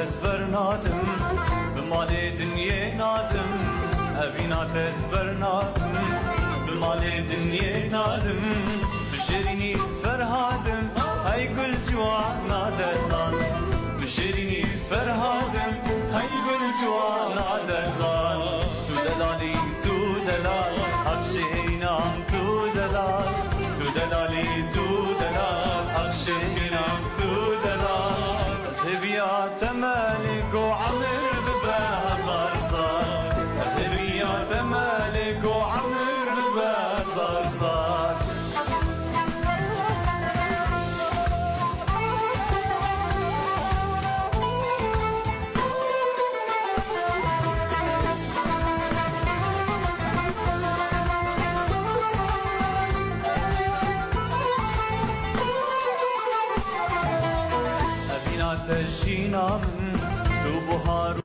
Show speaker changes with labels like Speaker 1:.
Speaker 1: تزبر نادم بمال دنيا نادم أبينا تزبر نادم بمال دنيا نادم بشريني سفر هادم هاي كل جوانا دلال بشريني سفر هادم هاي كل جوانا دلال تو دلالي تو دلال أخشينام تو دلال تو دلالي تو دلال أخشينام تو دلال أسهبيات مالك وعمر ببازار صار أسهبيات مالك وعمر ببازار صار أبينا تشينا من تو بهار